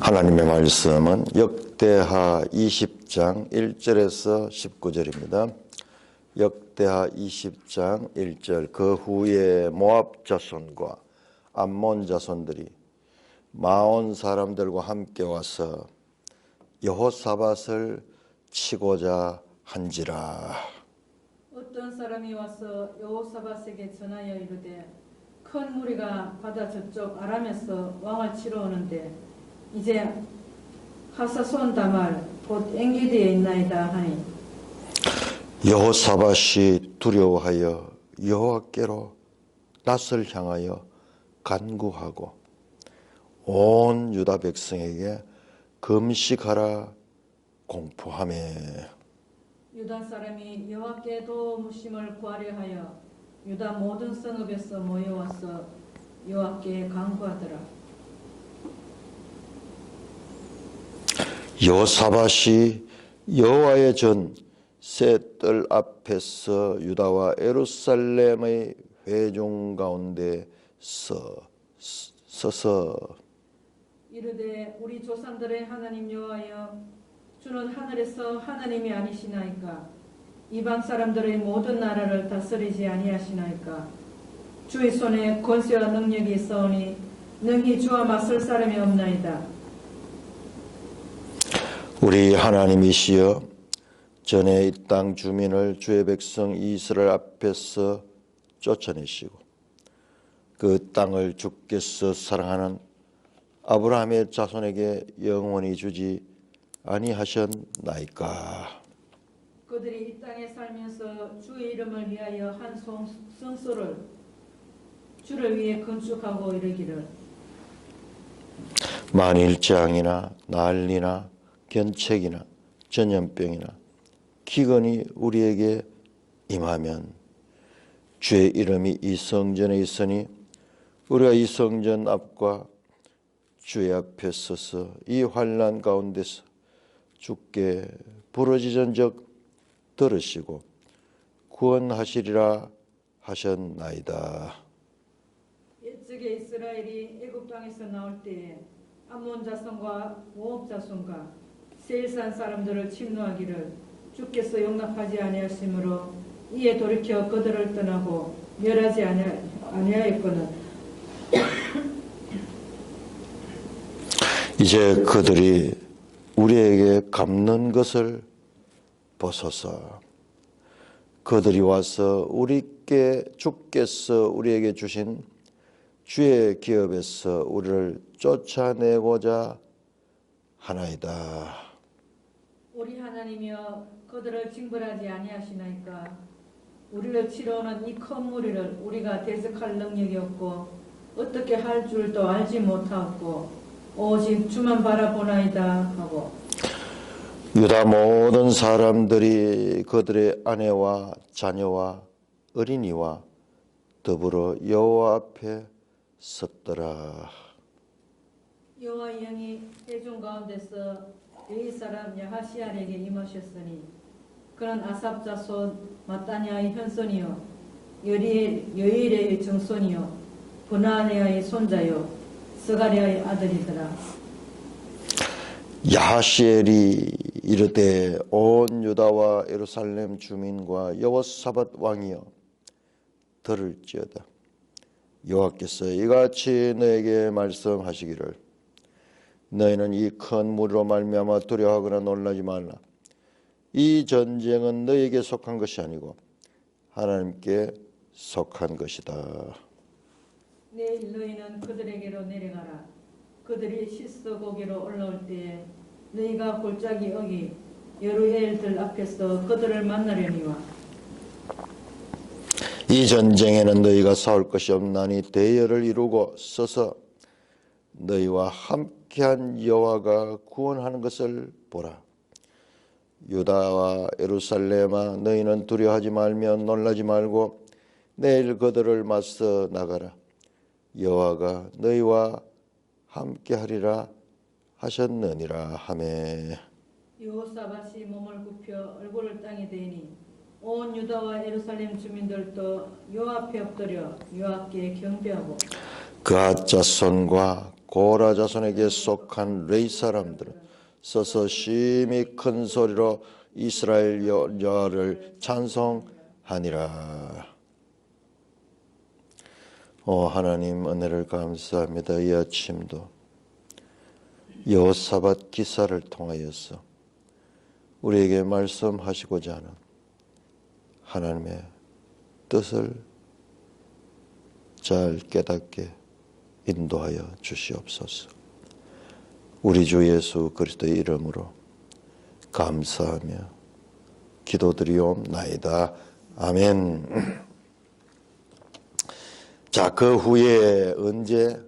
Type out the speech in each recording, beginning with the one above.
하나님의 말씀은 역대하 20장 1절에서 19절입니다. 역대하 20장 1절. 그 후에 모압 자손과 암몬 자손들이 마온 사람들과 함께 와서 여호사밧을 치고자 한지라. 어떤 사람이 와서 여호사밧에게 전하여 이르되 큰 무리가 바다 저쪽 아람에서 왕을 치러 오는데 이제 하사손 다말 곧 엔게디에 있나이다 하니 여호사밧이 두려워하여 여호와께로 낯을 향하여 간구하고 온 유다 백성에게 금식하라 공포하며 유다 사람이 여호와께 도무심을 구하려 하여 유다 모든 성읍에서 모여와서 여호와께 간구하더라. 여호사밧이 여호와의 전 새 뜰 앞에서 유다와 예루살렘의 회중 가운데 서서 이르되 우리 조상들의 하나님 여호와여 주는 하늘에서 하나님이 아니시나이까 이방 사람들의 모든 나라를 다스리지 아니하시나이까 주의 손에 권세와 능력이 있사오니 능히 주와 맞설 사람이 없나이다. 우리 하나님이시여 전에 이 땅 주민을 주의 백성 이스라엘 앞에서 쫓아내시고 그 땅을 주께서 사랑하는 아브라함의 자손에게 영원히 주지 아니하셨나이까. 그들이 이 땅에 살면서 주의 이름을 위하여 한 성소를 주를 위해 건축하고 이르기를 만일 재앙이나 난리나 견책이나 전염병이나 기근이 우리에게 임하면 주의 이름이 이 성전에 있으니 우리가 이 성전 앞과 주의 앞에 서서 이 환난 가운데서 주께 부르짖은적 들으시고 구원하시리라 하셨나이다. 옛적에 이스라엘이 애굽 땅에서 나올 때에 암몬 자손과 모압 자손과 세일산 사람들을 침노하기를 주께서 용납하지 아니하심으로 이에 돌이켜 그들을 떠나고 멸하지 아니하였거늘 이제 그들이 우리에게 갚는 것을 벗어서 그들이 와서 주께서 우리에게 주신 주의 기업에서 우리를 쫓아내고자 하나이다. 우리 하나님이여 그들을 징벌하지 아니하시나이까 우리를 치러오는 이 큰 무리를 우리가 대적할 능력이 없고 어떻게 할 줄도 알지 못하고 오직 주만 바라보나이다 하고 유다 모든 사람들이 그들의 아내와 자녀와 어린이와 더불어 여호와 앞에 섰더라. 여호와의 영이 회중 가운데서 레위 사람 야하시알에게 임하셨으니 그는 아삽 자손 마따냐의 현손이요 여일의 정손이요 브나네아의 손자요 스가랴의 아들이더라. 야하시엘이 이르되 온 유다와 예루살렘 주민과 여호사밧 왕이여 들을지어다. 여호와께서 이같이 너에게 말씀하시기를 너희는 이 큰 무리로 말미암아 두려워하거나 놀라지 말라. 이 전쟁은 너희에게 속한 것이 아니고 하나님께 속한 것이다. 내일 너희는 그들에게로 내려가라. 그들이 시스 고기로 올라올 때에 너희가 골짜기 어기 여루엘들 앞에서 그들을 만나려니와 이 전쟁에는 너희가 싸울 것이 없나니 대열을 이루고 서서 너희와 함께한 여호와가 구원하는 것을 보라. 유다와 예루살렘아 너희는 두려워하지 말며 놀라지 말고 내일 그들을 맞서 나가라. 여호와가 너희와 함께하리라 하셨느니라 하매 여호사밧이 몸을 굽혀 얼굴을 땅에 대니 온 유다와 예루살렘 주민들도 여호와 앞에 엎드려 여호와께 경배하고 그앗 자손과 고라 자손에게 속한 레위 사람들은 서서 심히 큰 소리로 이스라엘 여호와를 찬송하니라. 하나님 은혜를 감사합니다. 이 아침도 여호사밧 기사를 통하여서 우리에게 말씀하시고자 하는 하나님의 뜻을 잘 깨닫게 인도하여 주시옵소서. 우리 주 예수 그리스도의 이름으로 감사하며 기도드리옵나이다. 아멘. 자, 그 후에 언제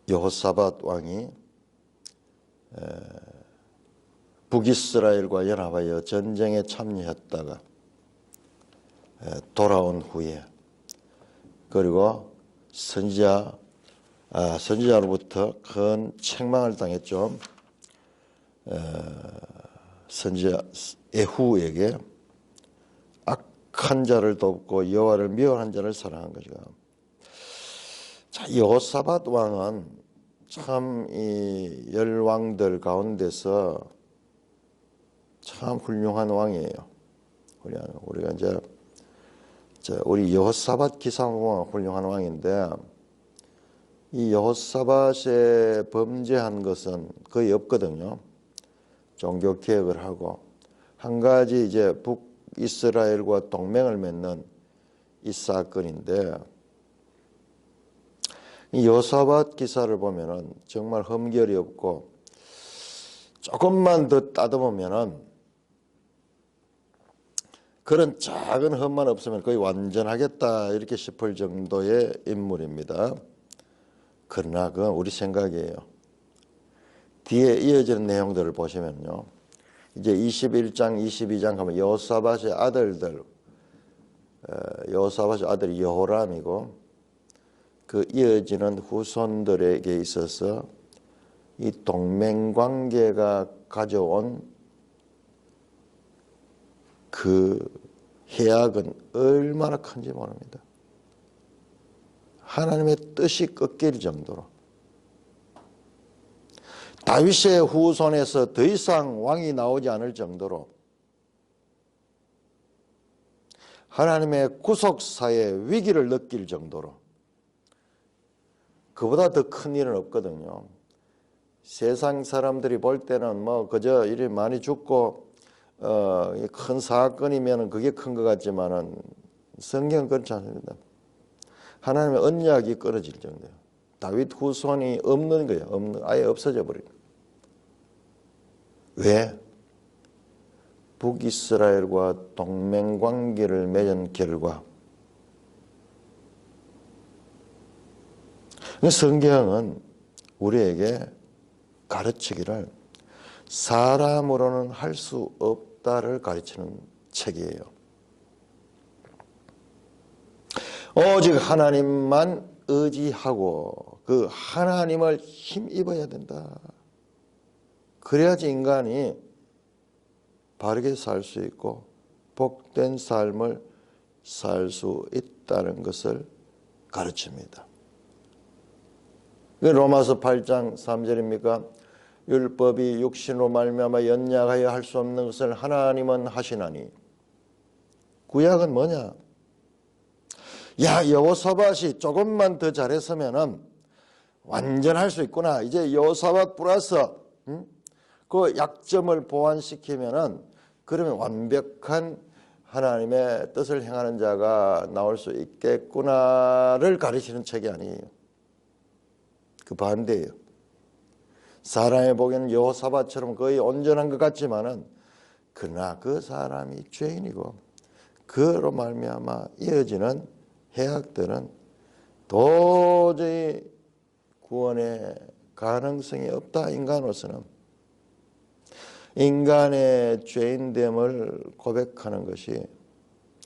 여호사밧 왕이 북이스라엘과 연합하여 전쟁에 참여했다가 돌아온 후에, 그리고 선지자로부터 큰 책망을 당했죠. 선지자 에후에게 악한 자를 돕고 여호와를 미워하는 자를 사랑한 것이가. 자, 여호사밧 왕은 참 이 열왕들 가운데서 참 훌륭한 왕이에요. 우리가 이제 우리 여호사밧 기사왕은 훌륭한 왕인데, 이 여호사밧의 범죄한 것은 거의 없거든요. 종교 개혁을 하고 한 가지 이제 북이스라엘과 동맹을 맺는 이 사건인데, 이 여호사밧 기사를 보면은 정말 흠결이 없고 조금만 더 따져보면은 그런 작은 흠만 없으면 거의 완전하겠다 이렇게 싶을 정도의 인물입니다. 그러나 그건 우리 생각이에요. 뒤에 이어지는 내용들을 보시면요, 이제 21장, 22장 하면 여호사밧의 아들들, 여호사밧의 아들이 여호람이고, 그 이어지는 후손들에게 있어서 이 동맹관계가 가져온 그 해악은 얼마나 큰지 모릅니다. 하나님의 뜻이 꺾일 정도로, 다윗의 후손에서 더 이상 왕이 나오지 않을 정도로 하나님의 구속사의 위기를 느낄 정도로, 그보다 더 큰 일은 없거든요. 세상 사람들이 볼 때는 뭐 그저 일이 많이 죽고 큰 사건이면 그게 큰 것 같지만은 성경은 그렇지 않습니다. 하나님의 언약이 끊어질 정도예요. 다윗 후손이 없는 거예요. 아예 없어져 버린 거예요. 왜? 북이스라엘과 동맹 관계를 맺은 결과. 성경은 우리에게 가르치기를 사람으로는 할 수 없다를 가르치는 책이에요. 오직 하나님만 의지하고 그 하나님을 힘입어야 된다. 그래야지 인간이 바르게 살 수 있고 복된 삶을 살 수 있다는 것을 가르칩니다. 로마서 8장 3절입니까? 율법이 육신으로 말미암아 연약하여 할 수 없는 것을 하나님은 하시나니. 구약은 뭐냐? 야, 여호사밧이 조금만 더 잘했으면은 완전할 수 있구나. 이제 여호사밧 플러스 그 약점을 보완시키면은 그러면 완벽한 하나님의 뜻을 행하는 자가 나올 수 있겠구나를 가르치는 책이 아니에요. 그 반대예요. 사람이 보기에는 여호사밧처럼 거의 온전한 것 같지만은 그러나 그 사람이 죄인이고 그로 말미암아 이어지는 해악들은 도저히 구원의 가능성이 없다. 인간으로서는 인간의 죄인됨을 고백하는 것이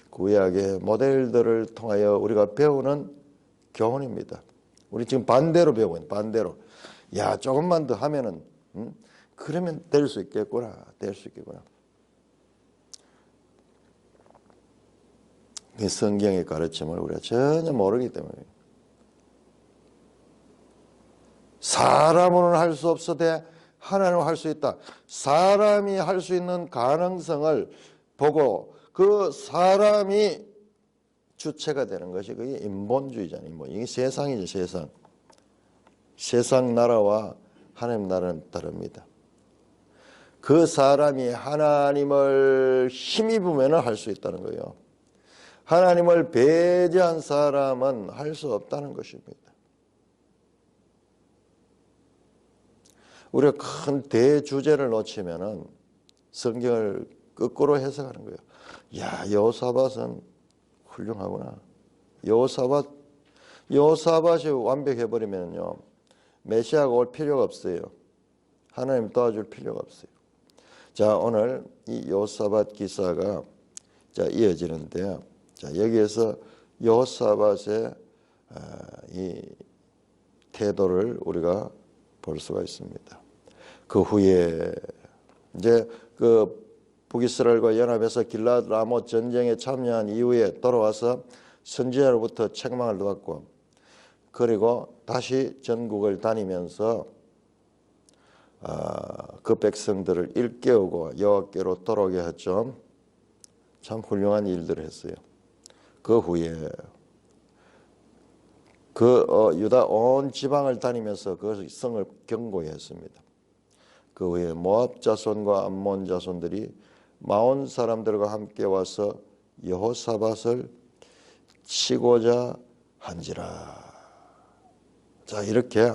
구약의 모델들을 통하여 우리가 배우는 교훈입니다. 우리 지금 반대로 배우고 있는, 반대로. 야, 조금만 더 하면은, 그러면 될 수 있겠구나. 될 수 있겠구나. 이 성경의 가르침을 우리가 전혀 모르기 때문에. 사람으로는 할 수 없어도 하나님은 할 수 있다. 사람이 할 수 있는 가능성을 보고 그 사람이 주체가 되는 것이 그게 인본주의잖아요. 뭐 이게 세상이죠, 세상. 세상 나라와 하나님 나라는 다릅니다. 그 사람이 하나님을 힘입으면 할 수 있다는 거예요. 하나님을 배제한 사람은 할 수 없다는 것입니다. 우리가 큰 대주제를 놓치면은 성경을 거꾸로 해석하는 거예요. 야, 여호사밧은 훌륭하구나. 여호사밧이 완벽해버리면요, 메시아가 올 필요가 없어요. 하나님 도와줄 필요가 없어요. 자, 오늘 이 여호사밧 기사가 자 이어지는데요. 자, 여기에서 여호사밧의 이 태도를 우리가 볼 수가 있습니다. 그 후에 이제 그 북이스라엘과 연합해서 길랏 라못 전쟁에 참여한 이후에 돌아와서 선지자로부터 책망을 받고 그리고 다시 전국을 다니면서 그 백성들을 일깨우고 여호와께로 돌아오게 했죠. 참 훌륭한 일들을 했어요. 그 후에 유다 온 지방을 다니면서 그 성을 견고히 했습니다. 그 후에 모압 자손과 암몬 자손들이 마온 사람들과 함께 와서 여호사밧을 치고자 한지라. 자, 이렇게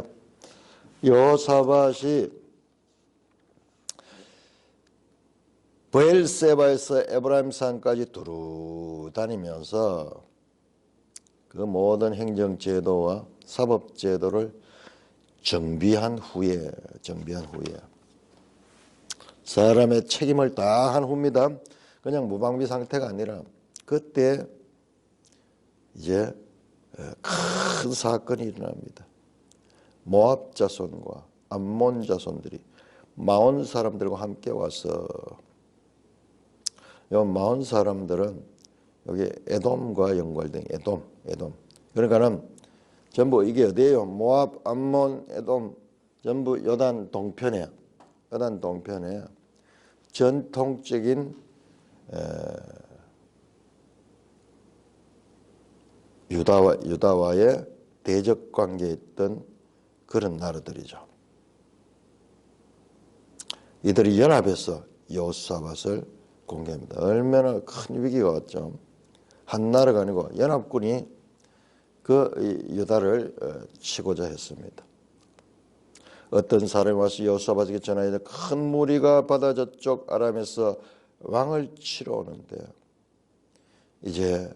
여호사밧이 브엘세바에서 에브라임 산까지 두루 다니면서 그 모든 행정 제도와 사법 제도를 정비한 후에 사람의 책임을 다 한 후입니다. 그냥 무방비 상태가 아니라 그때 이제 큰 사건이 일어납니다. 모압 자손과 암몬 자손들이 마온 사람들과 함께 와서 요 마온 사람들은 여기 에돔과 연관된 에돔. 그러니까는 전부 이게 어디예요? 모압, 암몬, 에돔 전부 요단 동편에 전통적인 유다와의 대적 관계에 있던 그런 나라들이죠. 이들이 연합해서 여호사밧을 공개합니다. 얼마나 큰 위기가 왔죠. 한 나라가 아니고 연합군이 그 유다를 치고자 했습니다. 어떤 사람이 와서 여호사밧에게 전하되 큰 무리가 바다 저쪽 아람에서 왕을 치러 오는데 이제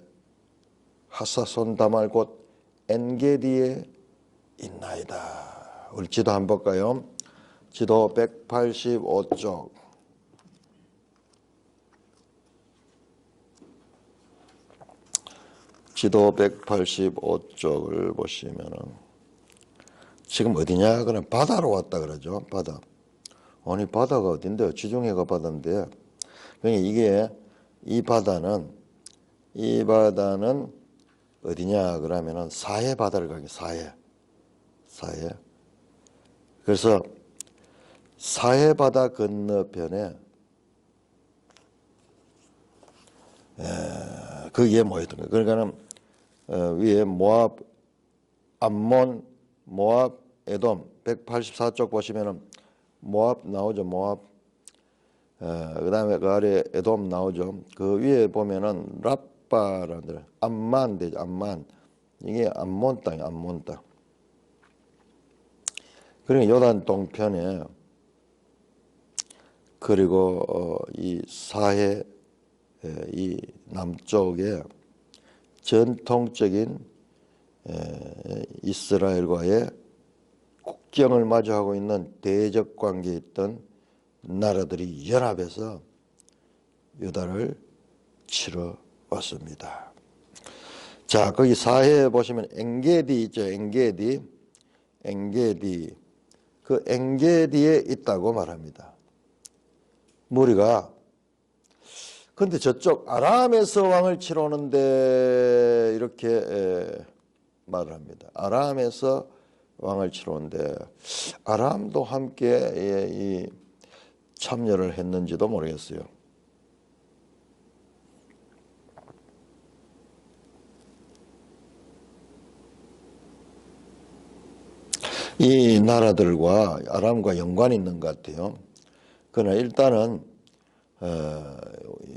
하사손 다말 곧 엔게디에 있나이다. 우리 지도 한번 볼까요? 지도 185쪽. 지도 185쪽을 보시면은 지금 어디냐? 그럼 바다로 왔다 그러죠. 바다. 아니 바다가 어딘데요? 지중해가 바다인데. 그러니까 이게 이 바다는 어디냐? 그러면은 사해 바다를 가게. 사해. 그래서 사해 바다 건너편에 거기에 모였던 거예요. 그러니까는 위에 모압, 암몬, 모압, 에돔 184쪽 보시면은 모압 나오죠. 모압. 그다음에 그 아래 에돔 나오죠. 그 위에 보면은 랍바라는 데 암만 되죠. 암만. 이게 암몬 땅이에요. 암몬 땅. 그러니까 요단 동편에 그리고 이 사해 이 남쪽에 전통적인 이스라엘과의 국경을 마주하고 있는 대적 관계에 있던 나라들이 연합해서 유다를 치러 왔습니다. 자, 거기 사해에 보시면 엔게디 있죠. 엔게디. 그 엔게디에 있다고 말합니다. 무리가. 근데 저쪽 아람에서 왕을 치러 오는데 이렇게 말을 합니다. 아람에서 왕을 치러 온데 아람도 함께 이 참여를 했는지도 모르겠어요. 이 나라들과 아람과 연관이 있는 것 같아요. 그러나 일단은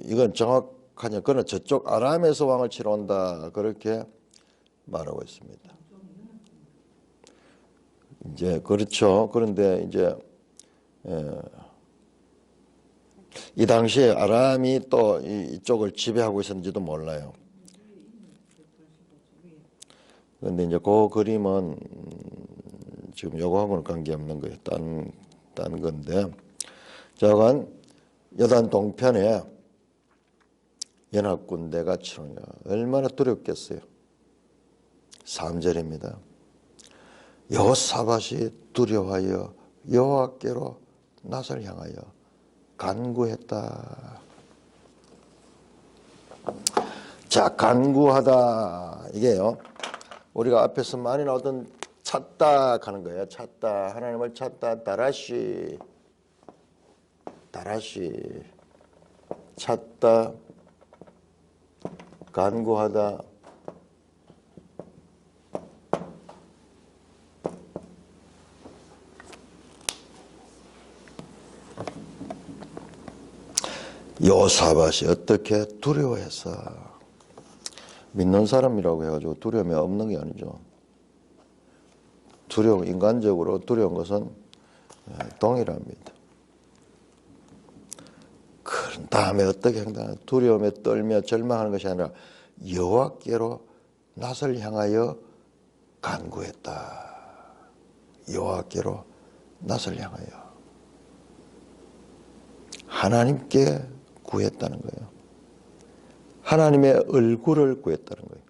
이건 정확하냐? 그러나 저쪽 아람에서 왕을 치러 온다 그렇게 말하고 있습니다. 이제 그렇죠. 그런데 이제 이 당시에 아람이 또 이쪽을 지배하고 있었는지도 몰라요. 그런데 이제 그 그림은 지금 요거하고는 관계없는 거예요. 딴 건데. 저건 여단 동편에 연합군대가 치는 거 얼마나 두렵겠어요. 3절입니다. 여호사밧이 두려워하여 여호와께로 낯을 향하여 간구했다. 자, 간구하다 이게요. 우리가 앞에서 많이 나오던 찾다 하는 거예요. 찾다, 하나님을 찾다, 다라시, 찾다, 간구하다. 여호사밧이 어떻게 두려워해서 믿는 사람이라고 해가지고 두려움이 없는 게 아니죠. 인간적으로 두려운 것은 동일합니다. 그 다음에 어떻게 행동하냐? 두려움에 떨며 절망하는 것이 아니라 여호와께로 낯을 향하여 간구했다. 여호와께로 낯을 향하여 하나님께 구했다는 거예요. 하나님의 얼굴을 구했다는 거예요.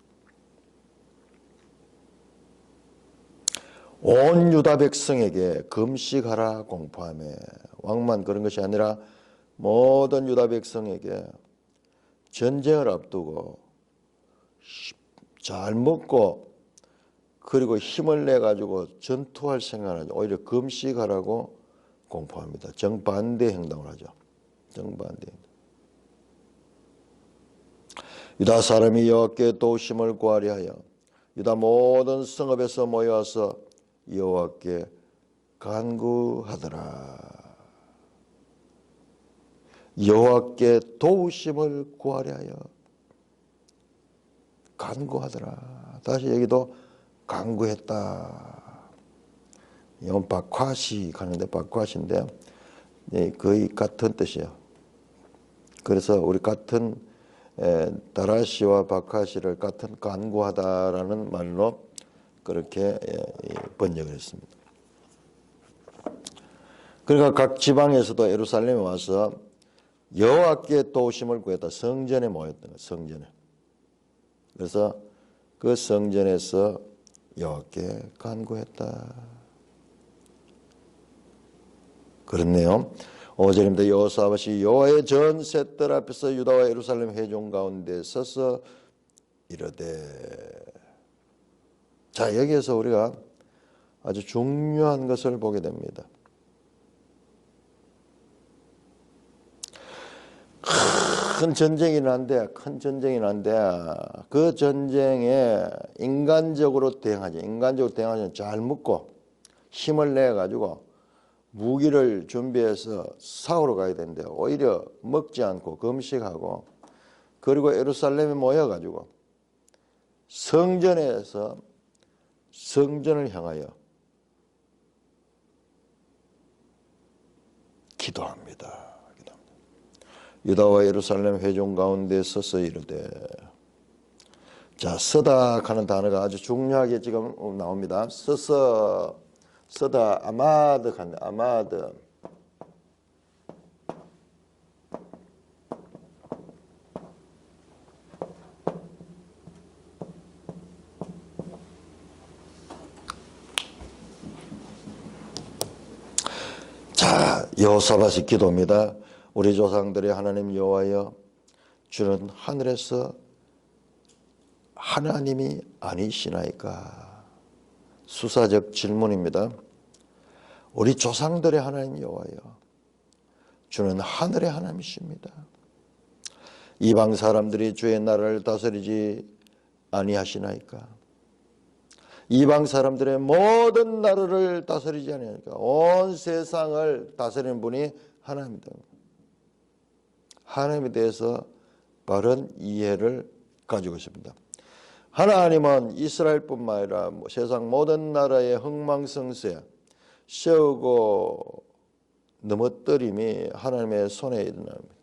온 유다 백성에게 금식하라 공포하며 왕만 그런 것이 아니라 모든 유다 백성에게 전쟁을 앞두고 잘 먹고 그리고 힘을 내 가지고 전투할 생각을 하죠. 오히려 금식하라고 공포합니다. 정반대 행동을 하죠. 정반대 행동. 유다 사람이 여호와께 도우심을 구하려 하여 유다 모든 성읍에서 모여와서 여호와께 간구하더라. 여호와께 도우심을 구하려 하여 간구하더라. 다시 여기도 간구했다. 이건 박화시 가는데 박화시인데 거의 같은 뜻이에요. 그래서 우리 같은 다라시와 박화시를 같은 간구하다라는 말로 그렇게 번역을 했습니다. 그러니까 각 지방에서도 예루살렘에 와서 여호와께 도우심을 구했다. 성전에 모였던 거예요. 성전에. 그래서 그 성전에서 여호와께 간구했다. 그렇네요. 5절입니다. 여호사밧이 여호와의 전 셋들 앞에서 유다와 예루살렘 회중 가운데 서서 이르되. 자, 여기에서 우리가 아주 중요한 것을 보게 됩니다. 큰 전쟁이 난데 그 전쟁에 인간적으로 대응하지. 잘 먹고 힘을 내 가지고 무기를 준비해서 싸우러 가야 되는데 오히려 먹지 않고 금식하고 그리고 예루살렘에 모여 가지고 성전에서 성전을 향하여 기도합니다. 유다와 예루살렘 회중 가운데 서서 이르되. 자, 서다 하는 단어가 아주 중요하게 지금 나옵니다. 서다 아마드 하는 아마드. 자, 여호사밧의 기도입니다. 우리 조상들의 하나님 여호와여, 주는 하늘에서 하나님이 아니시나이까? 수사적 질문입니다. 우리 조상들의 하나님 여호와여, 주는 하늘의 하나님이십니다. 이방 사람들이 주의 나라를 다스리지 아니하시나이까? 이방 사람들의 모든 나라를 다스리지 아니하니까? 온 세상을 다스리는 분이 하나님입니다. 하나님에 대해서 바른 이해를 가지고 있습니다. 하나님은 이스라엘뿐만 아니라 세상 모든 나라의 흥망성쇠, 세우고 넘어뜨림이 하나님의 손에 있는 겁니다.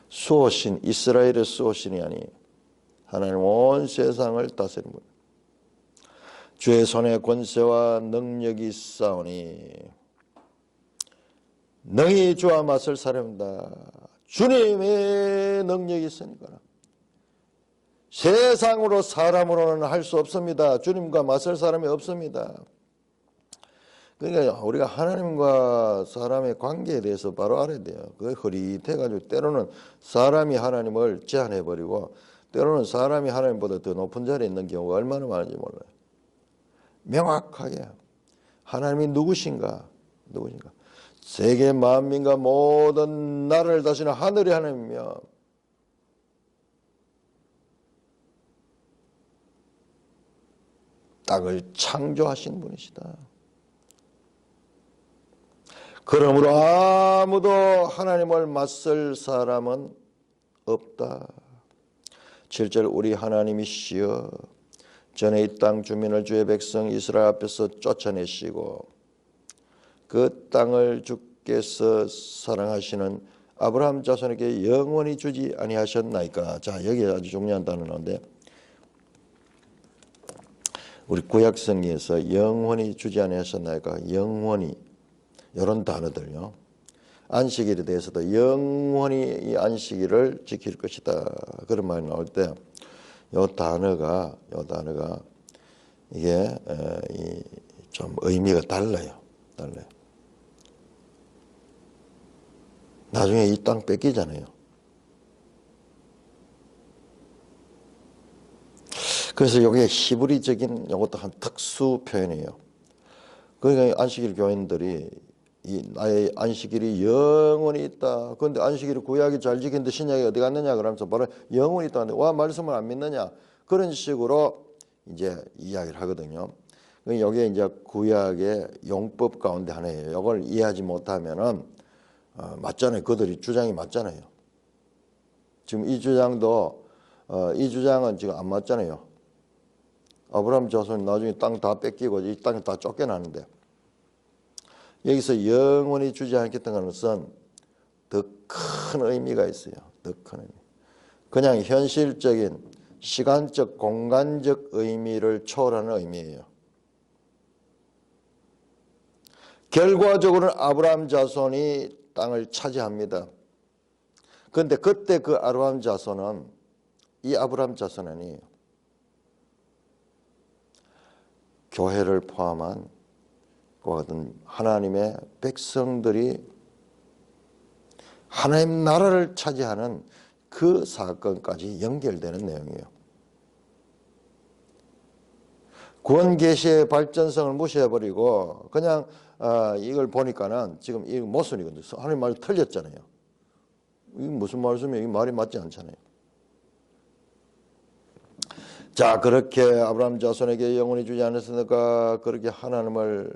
수호신, 이스라엘의 수호신이 아니 하나님 온 세상을 다스리는 분. 주의 손에 권세와 능력이 있사오니 능히 주와 맞설 사람이다. 주님의 능력이 있으니까 세상으로 사람으로는 할 수 없습니다. 주님과 맞설 사람이 없습니다. 그러니까 우리가 하나님과 사람의 관계에 대해서 바로 알아야 돼요. 그게 흐릿해가지고 때로는 사람이 하나님을 제한해버리고 때로는 사람이 하나님보다 더 높은 자리에 있는 경우가 얼마나 많은지 몰라요. 명확하게 하나님이 누구신가? 세계 만민과 모든 나라를 다스리는 하늘의 하나님이며 땅을 창조하신 분이시다. 그러므로 아무도 하나님을 맞설 사람은 없다. 7절 우리 하나님이시여 전에 이 땅 주민을 주의 백성 이스라엘 앞에서 쫓아내시고 그 땅을 주께서 사랑하시는 아브라함 자손에게 영원히 주지 아니하셨나이까. 자, 여기 아주 중요한 단어인데 우리 구약성경에서 영원히 주지 아니하셨나이까. 영원히 이런 단어들요. 안식일에 대해서도 영원히 이 안식일을 지킬 것이다. 그런 말이 나올 때 이 단어가 이게 좀 의미가 달라요. 나중에 이 땅 뺏기잖아요. 그래서 이게 히브리적인 이것도 한 특수 표현이에요. 그러니까 안식일 교인들이 나의 안식일이 영원히 있다. 그런데 안식일을 구약이 잘 지키는데 신약이 어디 갔느냐 그러면서 바로 영원히 있다는데 와 말씀을 안 믿느냐 그런 식으로 이제 이야기를 하거든요. 여기에 이제 구약의 용법 가운데 하나예요. 이걸 이해하지 못하면은 맞잖아요. 그들이 주장이 맞잖아요. 지금 이 주장도 이 주장은 지금 안 맞잖아요. 아브라함 자손이 나중에 땅 다 뺏기고 이 땅에 다 쫓겨나는데 여기서 영원히 주지 않겠다는 것은 더 큰 의미가 있어요. 더 큰 의미. 그냥 현실적인 시간적 공간적 의미를 초월하는 의미예요. 결과적으로는 아브라함 자손이 땅을 차지합니다. 그런데 그때 그 아브라함 자손은 이 아브라함 자손 아니에요. 교회를 포함한 그와 같은 하나님의 백성들이 하나님 나라를 차지하는 그 사건까지 연결되는 내용이에요. 구원 계시의 발전성을 무시해버리고 그냥 이걸 보니까는 지금 이 모순이거든요. 하나님 말 틀렸잖아요. 이게 무슨 말씀이에요? 이 말이 맞지 않잖아요. 자, 그렇게 아브라함 자손에게 영원히 주지 않았으니까 그렇게 하나님에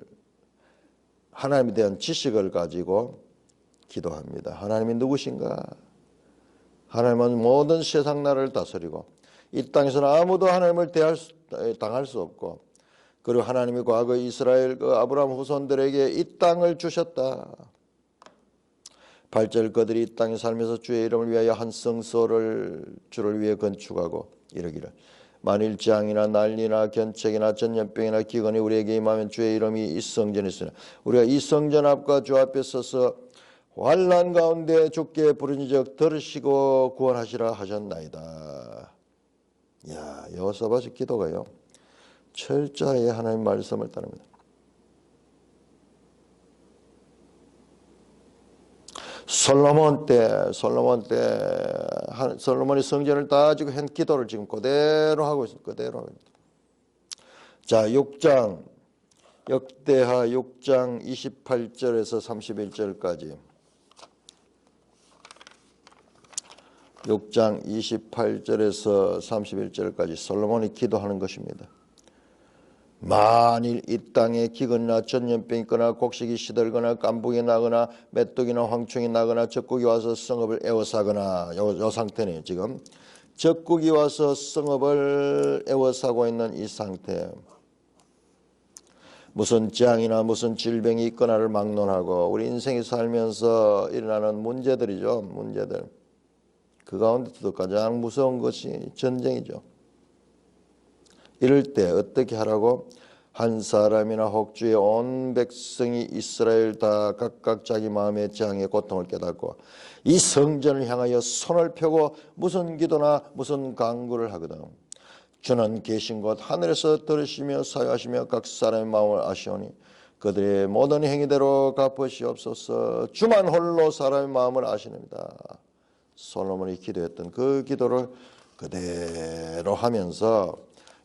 대한 지식을 가지고 기도합니다. 하나님이 누구신가? 하나님은 모든 세상 나라를 다스리고 이 땅에서는 아무도 하나님을 당할 수 없고 그리고 하나님이 과거 이스라엘 그 아브라함 후손들에게 이 땅을 주셨다. 8절 그들이 이 땅에 살면서 주의 이름을 위하여 한 성소를 주를 위해 건축하고 이러기를 만일 재앙이나 난리나 견책이나 전염병이나 기근이 우리에게 임하면 주의 이름이 이 성전에 있으나 우리가 이 성전 앞과 주 앞에 서서 환난 가운데 주께 부르짖어 들으시고 구원하시라 하셨나이다. 야, 여호사밧의 기도가요 철저히 하나님 말씀을 따릅니다. 솔로몬이 성전을 따지고 한 기도를 지금 그대로 하고 있습니다. 그대로 하고 있습니다. 자, 6장 역대하 6장 28절에서 31절까지 6장 28절에서 31절까지 솔로몬이 기도하는 것입니다. 만일 이 땅에 기근이나 전염병이 있거나 곡식이 시들거나 깐풍이 나거나 메뚜기나 황충이 나거나 적국이 와서 성읍을 에워싸거나 요 상태네요. 지금 적국이 와서 성읍을 에워싸고 있는 이 상태, 무슨 재앙이나 무슨 질병이 있거나를 막론하고 우리 인생이 살면서 일어나는 문제들이죠. 문제들. 그 가운데서도 가장 무서운 것이 전쟁이죠. 이럴 때 어떻게 하라고? 한 사람이나 혹 주의 온 백성이 이스라엘 다 각각 자기 마음의 재앙의 고통을 깨닫고 이 성전을 향하여 손을 펴고 무슨 기도나 무슨 간구를 하거든. 주는 계신 곳 하늘에서 들으시며 사유하시며 각 사람의 마음을 아시오니 그들의 모든 행위대로 갚으시옵소서. 주만 홀로 사람의 마음을 아시느니라. 솔로몬이 기도했던 그 기도를 그대로 하면서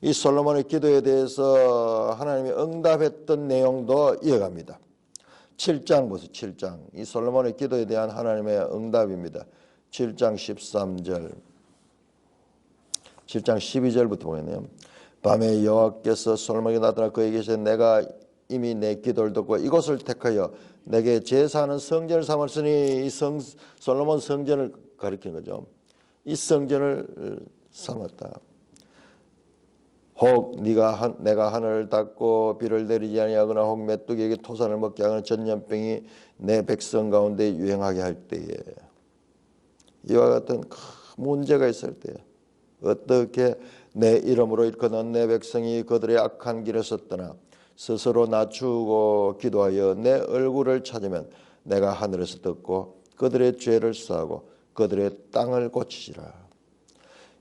이 솔로몬의 기도에 대해서 하나님이 응답했던 내용도 이어갑니다. 7장 보세요. 7장. 이 솔로몬의 기도에 대한 하나님의 응답입니다. 7장 13절. 7장 12절부터 보겠네요. 밤에 여호와께서 솔로몬에게 나타나 그에게 이르시되 내가 이미 내 기도를 듣고 이곳을 택하여 내게 제사하는 성전을 삼았으니 이 솔로몬 성전을 가리키는 거죠. 이 성전을 삼았다. 혹 내가 하늘을 닫고 비를 내리지 아니하거나 혹 메뚜기에게 토산을 먹게 하거나 전염병이 내 백성 가운데 유행하게 할 때에 이와 같은 큰 문제가 있을 때 어떻게 내 이름으로 일컫는 내 백성이 그들의 악한 길에서 떠나 스스로 낮추고 기도하여 내 얼굴을 찾으면 내가 하늘에서 듣고 그들의 죄를 사하고 그들의 땅을 고치시라.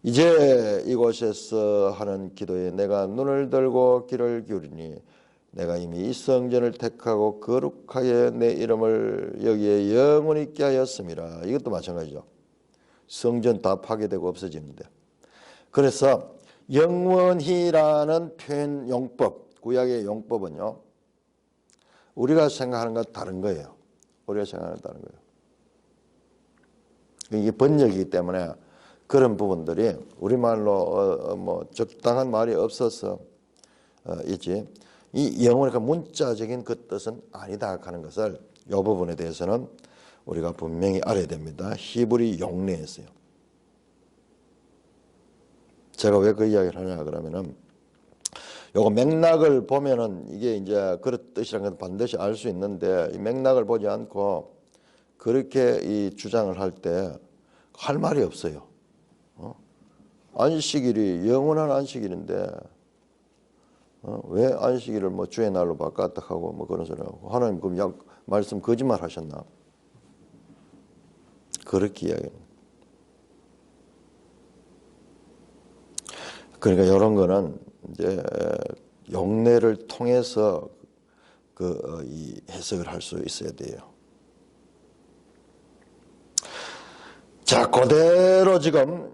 이제 이곳에서 하는 기도에 내가 눈을 들고 귀를 기울이니 내가 이미 이 성전을 택하고 거룩하게 내 이름을 여기에 영원히 있게 하였음이라. 이것도 마찬가지죠. 성전 다 파괴되고 없어지는데. 그래서 영원히라는 표현 용법, 구약의 용법은요, 우리가 생각하는 것 다른 거예요. 우리가 생각하는 것 다른 거예요. 이게 번역이기 때문에 그런 부분들이 우리말로 뭐 적당한 말이 없어서 있지. 이 영어니까 문자적인 그 뜻은 아니다 하는 것을 이 부분에 대해서는 우리가 분명히 알아야 됩니다. 히브리 용례에서요. 제가 왜 그 이야기를 하냐 그러면은 요거 맥락을 보면은 이게 이제 그런 뜻이라는 건 반드시 알 수 있는데 이 맥락을 보지 않고 그렇게 이 주장을 할 때 할 말이 없어요. 안식일이 영원한 안식일인데 왜 안식일을 뭐 주의 날로 바꿨다 하고 뭐 그런 소리 하고 하나님 그럼 말씀 거짓말 하셨나? 그렇게 이야기합니다. 그러니까 이런 거는 이제 용례를 통해서 이 해석을 할 수 있어야 돼요. 자, 그대로 지금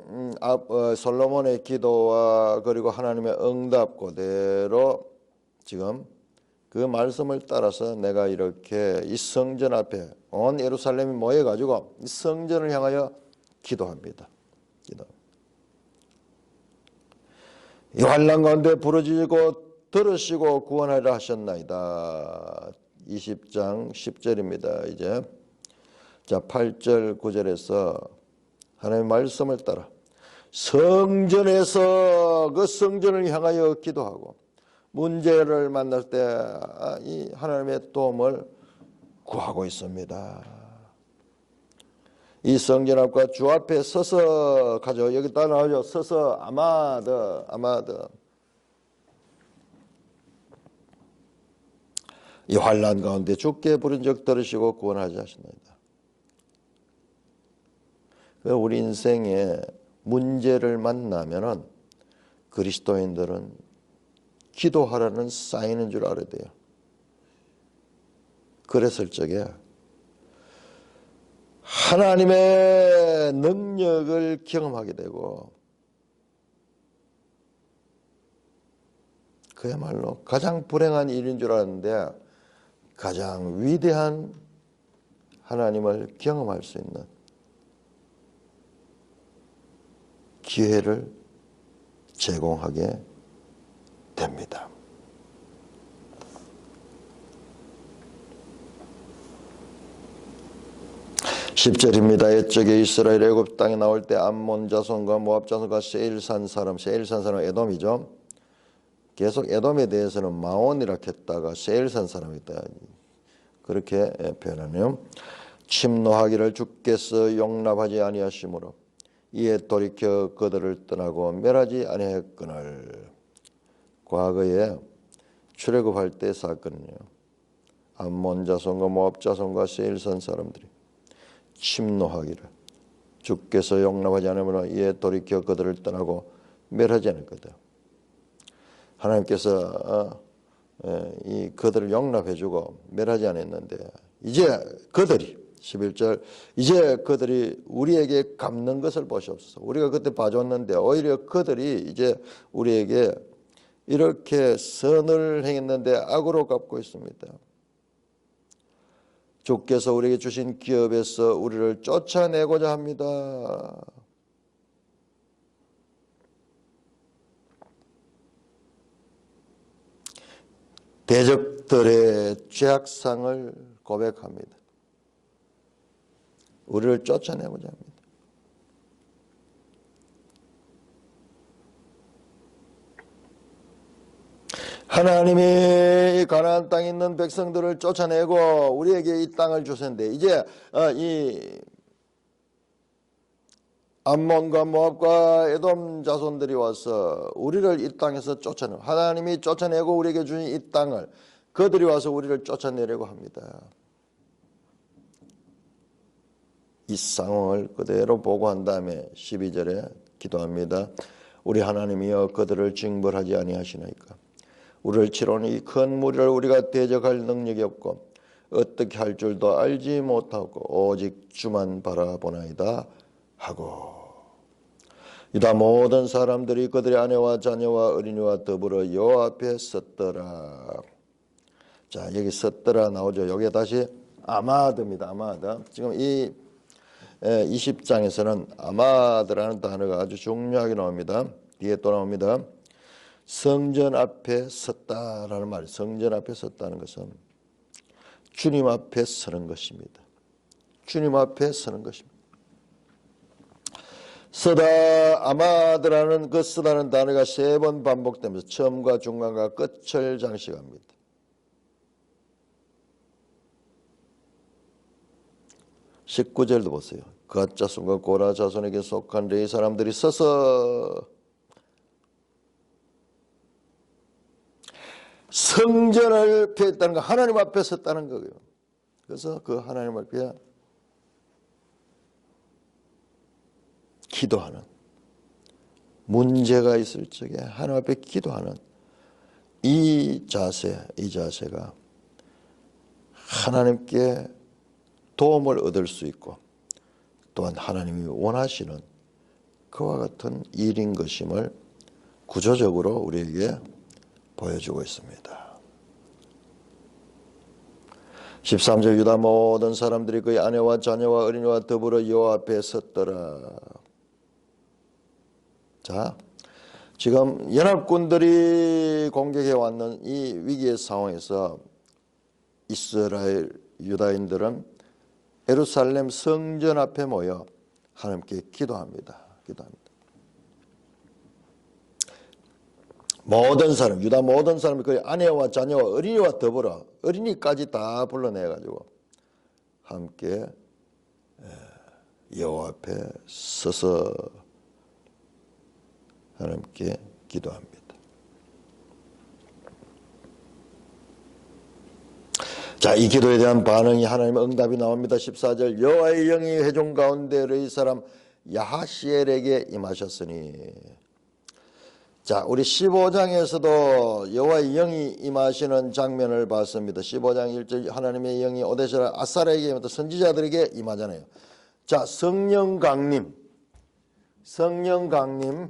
솔로몬의 기도와 그리고 하나님의 응답 그대로 지금 그 말씀을 따라서 내가 이렇게 이 성전 앞에 온 예루살렘이 모여가지고 이 성전을 향하여 기도합니다. 이 환난 가운데 부르짖고 들으시고 구원하리라 하셨나이다. 20장 10절입니다. 이제 자 8절 9절에서 하나님의 말씀을 따라 성전에서 그 성전을 향하여 기도하고 문제를 만날 때 이 하나님의 도움을 구하고 있습니다. 이 성전 앞과 주 앞에 서서 가죠. 여기 다 나오죠. 서서 아마드 이 환난 가운데 주께 부른 적 들으시고 구원하지 하시나이다. 우리 인생에 문제를 만나면은 그리스도인들은 기도하라는 사인인 줄 알아야 돼요. 그랬을 적에 하나님의 능력을 경험하게 되고 그야말로 가장 불행한 일인 줄 알았는데 가장 위대한 하나님을 경험할 수 있는 기회를 제공하게 됩니다. 10절입니다. 옛적에 이스라엘 애굽 땅에 나올 때 암몬 자손과 모압 자손과 세일산 사람, 세일산 사람은 에돔이죠. 계속 에돔에 대해서는 마온이라 했다가 세일산 사람이다 그렇게 표현하네요. 침노하기를 주께서 용납하지 아니하시므로 이에 돌이켜 그들을 떠나고 멸하지 아니하였거늘. 과거에 출애굽할 때 사건이에요. 암몬 자손과 모압 자손과 세일산 사람들이 침노하기를 주께서 용납하지 않으므로 이에 돌이켜 그들을 떠나고 멸하지 않았거든. 하나님께서 이 그들을 용납해주고 멸하지 않았는데 이제 그들이 11절 이제 그들이 우리에게 갚는 것을 보시옵소서. 우리가 그때 봐줬는데 오히려 그들이 이제 우리에게 이렇게 선을 행했는데 악으로 갚고 있습니다. 주께서 우리에게 주신 기업에서 우리를 쫓아내고자 합니다. 대적들의 죄악상을 고백합니다. 우리를 쫓아내고자 합니다. 하나님이 가나안 땅에 있는 백성들을 쫓아내고 우리에게 이 땅을 주셨는데 이제 이 암몬과 모압과 에돔 자손들이 와서 우리를 이 땅에서 쫓아내고 하나님이 쫓아내고 우리에게 주신 이 땅을 그들이 와서 우리를 쫓아내려고 합니다. 이 상황을 그대로 보고한 다음에 12절에 기도합니다. 우리 하나님이여 그들을 징벌하지 아니하시나이까. 우리를 치러오는 이 큰 무리를 우리가 대적할 능력이 없고 어떻게 할 줄도 알지 못하고 오직 주만 바라보나이다 하고 유다 모든 사람들이 그들의 아내와 자녀와 어린이와 더불어 여호와 앞에 섰더라. 자, 여기 섰더라 나오죠. 여기에 다시 아마드입니다. 아마드. 지금 이 20장에서는 아마드라는 단어가 아주 중요하게 나옵니다. 뒤에 또 나옵니다. 성전 앞에 섰다라는 말이 성전 앞에 섰다는 것은 주님 앞에 서는 것입니다. 주님 앞에 서는 것입니다. 서다 아마드라는 그 서다는 단어가 3번 반복되면서 처음과 중간과 끝을 장식합니다. (19절도) 보세요. 갓 자손과 고라 자손에게 속한 레위 사람들이 서서 성전을 폐했다는 거 하나님 앞에 섰다는 거예요. 그래서 그 하나님 앞에 기도하는 문제가 있을 적에 하나님 앞에 기도하는 이 자세가 하나님께 도움을 얻을 수 있고 또한 하나님이 원하시는 그와 같은 일인 것임을 구조적으로 우리에게 보여주고 있습니다. 13절 유다 모든 사람들이 그의 아내와 자녀와 어린이와 더불어 여호와 앞에 섰더라. 자, 지금 연합군들이 공격해 왔는 이 위기의 상황에서 이스라엘 유다인들은 예루살렘 성전 앞에 모여 하나님께 기도합니다. 모든 사람, 유다 모든 사람이 그의 아내와 자녀와 어린이와 더불어 어린이까지 다 불러내가지고 함께 여호와 앞에 서서 하나님께 기도합니다. 자, 이 기도에 대한 반응이 하나님의 응답이 나옵니다. 14절 여호와의 영이 회중 가운데 레위 사람 야하시엘에게 임하셨으니. 자, 우리 15장에서도 여호와의 영이 임하시는 장면을 봤습니다. 15장 1절 하나님의 영이 오데시라 아사랴에게 임하다 선지자들에게 임하잖아요. 자, 성령 강림. 성령 강림.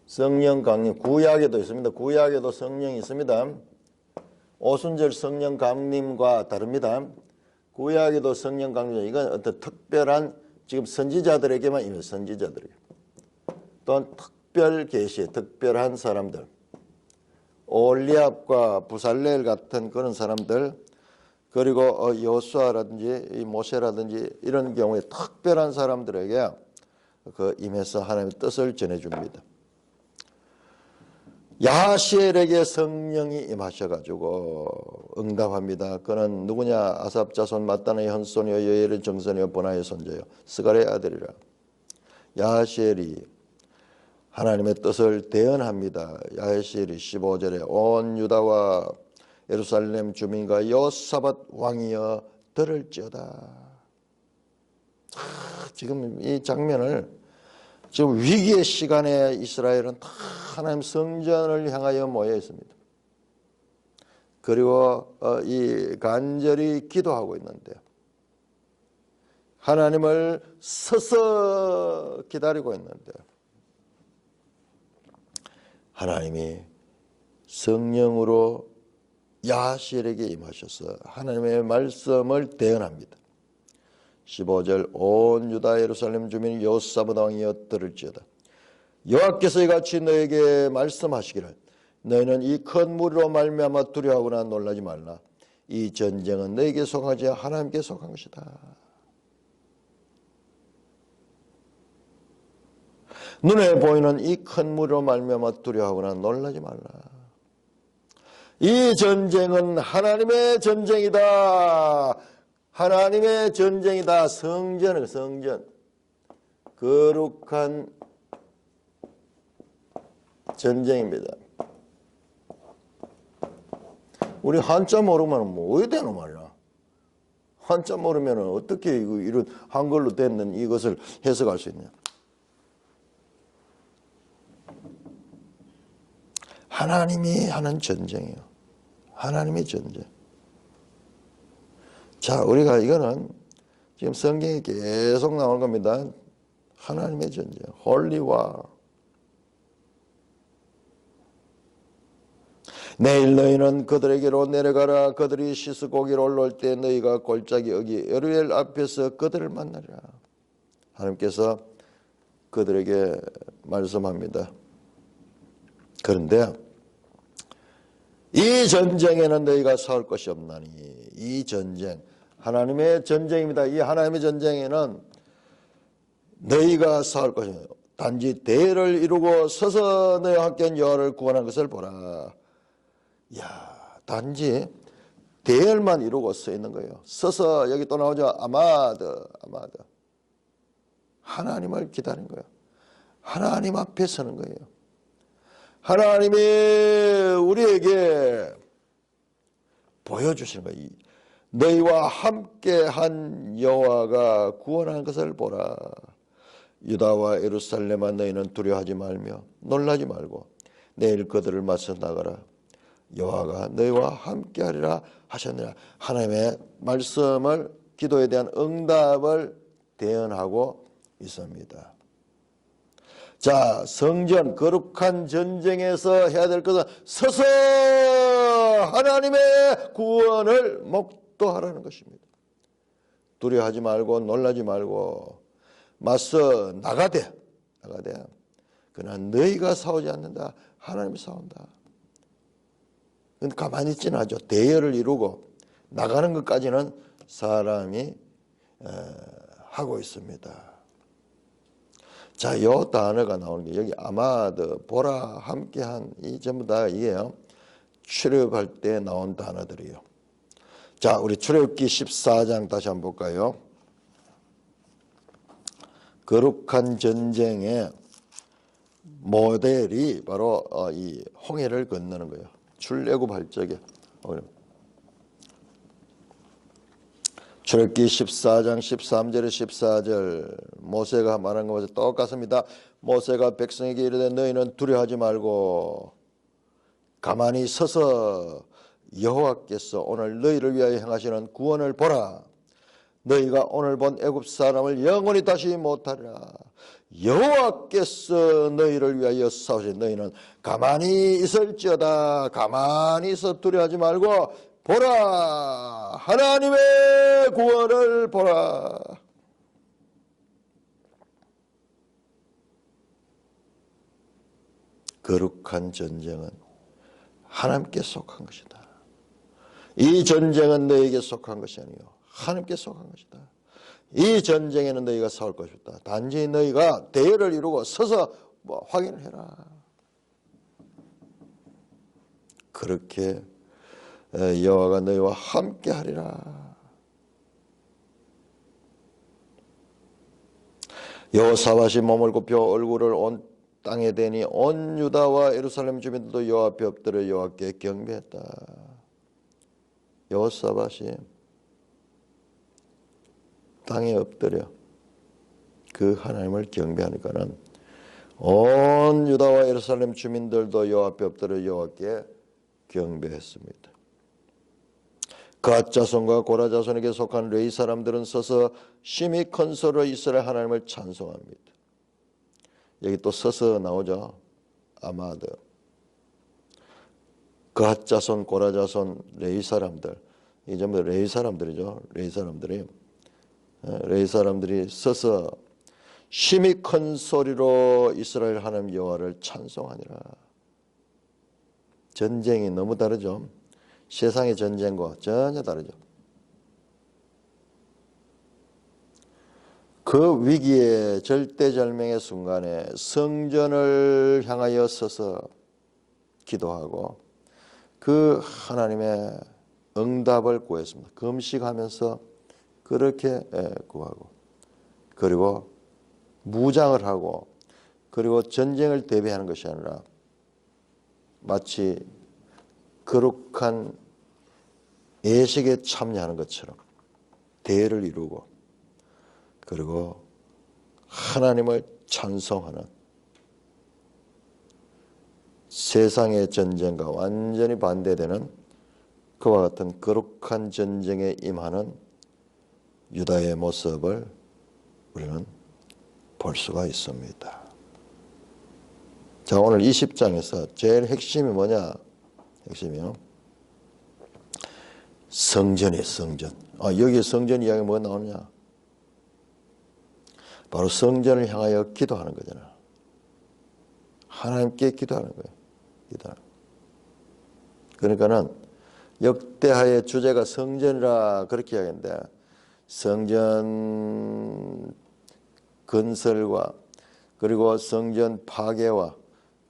성령 강림. 구약에도 있습니다. 구약에도 성령이 있습니다. 오순절 성령 강림과 다릅니다. 구약에도 성령 강림. 이건 어떤 특별한 지금 선지자들에게만 있는 선지자들에게. 또한 특별 계시, 특별한 사람들. 올리압과 부살렐 같은 그런 사람들, 그리고 여호수아라든지 모세라든지 이런 경우에 특별한 사람들에게 그 임해서 하나님의 뜻을 전해줍니다. 야하시엘에게 성령이 임하셔가지고 응답합니다. 그는 누구냐? 아삽 자손 마따나의 현손이요 여엘의 정손이요 보나의 손자요 스가랴의 아들이라. 야하시엘이 하나님의 뜻을 대언합니다. 야하시엘이 15절에 온 유다와 예루살렘 주민과 여호사밧 왕이여 들을지어다. 지금 이 장면을 지금 위기의 시간에 이스라엘은 다 하나님 성전을 향하여 모여 있습니다. 그리고 이 간절히 기도하고 있는데 하나님을 서서 기다리고 있는데 하나님이 성령으로 야하시엘에게 임하셔서 하나님의 말씀을 대언합니다. 15절 온 유다 예루살렘 주민 여호사밧 왕이여 들을지어다. 여호와께서 이같이 너에게 말씀하시기를 너희는 이 큰 무리로 말미암아 두려워하거나 놀라지 말라. 이 전쟁은 너에게 속하지 하나님께 속한 것이다. 눈에 보이는 이 큰 무리로 말미암아 두려워하거나 놀라지 말라. 이 전쟁은 하나님의 전쟁이다. 하나님의 전쟁이다. 성전. 거룩한 전쟁입니다. 우리 한자 모르면 뭐 어디 되노 말이야. 한자 모르면 어떻게 이런 한글로 된 이것을 해석할 수 있냐. 하나님이 하는 전쟁이에요. 하나님의 전쟁. 자, 우리가 이거는 지금 성경에 계속 나오는 겁니다. 하나님의 전쟁. 홀리와. 내일 너희는 그들에게로 내려가라. 그들이 시스고기로 올라올 때 너희가 골짜기 여기 여루엘 앞에서 그들을 만나리라. 하나님께서 그들에게 말씀합니다. 그런데 이 전쟁에는 너희가 싸울 것이 없나니 이 전쟁 하나님의 전쟁입니다. 이 하나님의 전쟁에는 너희가 싸울 것이 없나니 단지 대를 이루고 서서 너희와 함께 여호와를 구원한 것을 보라. 야, 단지 대열만 이루고 서 있는 거예요. 서서 여기 또 나오죠. 아마드. 하나님을 기다린 거예요. 하나님 앞에 서는 거예요. 하나님이 우리에게 보여주시는 거예요. 너희와 함께한 여호와가 구원하는 것을 보라. 유다와 예루살렘아 너희는 두려워하지 말며 놀라지 말고 내일 그들을 맞서 나가라. 여호와가 너희와 함께하리라 하셨느라. 하나님의 말씀을 기도에 대한 응답을 대언하고 있습니다. 자, 성전 거룩한 전쟁에서 해야 될 것은 서서 하나님의 구원을 목도하라는 것입니다. 두려워하지 말고 놀라지 말고 맞서 나가되 그러나 너희가 싸우지 않는다. 하나님이 싸운다. 근데 가만히 있지는 않죠. 대열을 이루고 나가는 것까지는 사람이 하고 있습니다. 자, 이 단어가 나오는 게 여기 아마드, 보라, 함께한 이 전부 다 이게요. 출애굽할 때 나온 단어들이에요. 자, 우리 출애굽기 14장 다시 한번 볼까요? 거룩한 전쟁의 모델이 바로 이 홍해를 건너는 거예요. 출애굽할 적에. 출애굽기 14장 13절에 14절 모세가 말한 것과 똑같습니다. 모세가 백성에게 이르되 너희는 두려워하지 말고 가만히 서서 여호와께서 오늘 너희를 위하여 행하시는 구원을 보라. 너희가 오늘 본 애굽 사람을 영원히 다시 못하리라. 여호와께서 너희를 위하여 싸우신 너희는 가만히 있을지어다. 가만히 있어 두려워하지 말고 보라. 하나님의 구원을 보라. 거룩한 전쟁은 하나님께 속한 것이다. 이 전쟁은 너에게 속한 것이 아니요 하나님께 속한 것이다. 이 전쟁에는 너희가 싸울 것이 없다. 단지 너희가 대열을 이루고 서서 확인을 해라. 그렇게 여호와가 너희와 함께 하리라. 여호사밧이 몸을 굽혀 얼굴을 온 땅에 대니 온 유다와 예루살렘 주민들도 여호와 앞에 엎드려 여호와께 경배했다. 여호사밧이 땅에 엎드려 그 하나님을 경배하니까는 온 유다와 예루살렘 주민들도 여호와 앞에 엎드려 여호와께 경배했습니다. 갓 자손과 고라 자손에게 속한 레위 사람들은 서서 심히 큰 소리로 이스라엘 하나님을 찬송합니다. 여기 또 서서 나오죠. 아마드. 갓 자손, 고라 자손, 레위 사람들. 이 전부 레위 사람들이죠. 레위 사람들이 서서 심히 큰 소리로 이스라엘 하나님 여호와를 찬송하니라. 전쟁이 너무 다르죠. 세상의 전쟁과 전혀 다르죠. 그 위기의 절대절명의 순간에 성전을 향하여 서서 기도하고 그 하나님의 응답을 구했습니다. 금식하면서 그렇게 구하고 그리고 무장을 하고 그리고 전쟁을 대비하는 것이 아니라 마치 거룩한 예식에 참여하는 것처럼 대회를 이루고 그리고 하나님을 찬송하는 세상의 전쟁과 완전히 반대되는 그와 같은 거룩한 전쟁에 임하는 유다의 모습을 우리는 볼 수가 있습니다. 자, 오늘 20장에서 제일 핵심이 뭐냐? 핵심이요. 성전이에요, 성전. 여기 성전 이야기가 뭐가 나오느냐? 바로 성전을 향하여 기도하는 거잖아. 하나님께 기도하는 거예요. 기도하는. 그러니까는 역대하의 주제가 성전이라 그렇게 이야기했는데 성전 건설과 그리고 성전 파괴와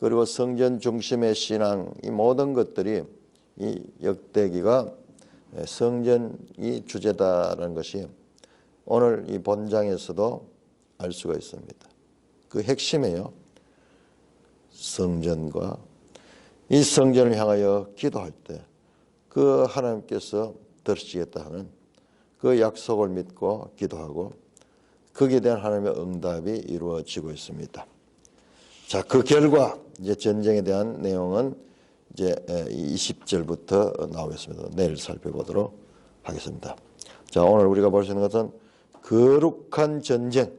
그리고 성전 중심의 신앙 이 모든 것들이 이 역대기가 성전이 주제다라는 것이 오늘 이 본장에서도 알 수가 있습니다. 그 핵심이에요. 성전과 이 성전을 향하여 기도할 때 그 하나님께서 들으시겠다 하는 그 약속을 믿고 기도하고 거기에 대한 하나님의 응답이 이루어지고 있습니다. 자, 그 결과 이제 전쟁에 대한 내용은 이제 20절부터 나오겠습니다. 내일 살펴보도록 하겠습니다. 자, 오늘 우리가 볼 수 있는 것은 거룩한 전쟁.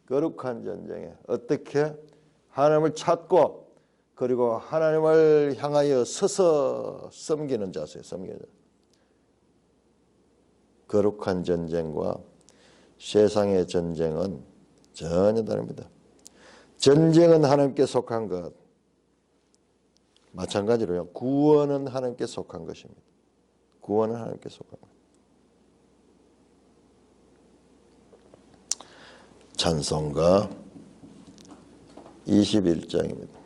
거룩한 전쟁에 어떻게 하나님을 찾고 그리고 하나님을 향하여 서서 섬기는 자세, 섬기는 자세. 거룩한 전쟁과 세상의 전쟁은 전혀 다릅니다. 전쟁은 하나님께 속한 것. 마찬가지로요. 구원은 하나님께 속한 것입니다. 구원은 하나님께 속한 것. 찬송가 21장입니다.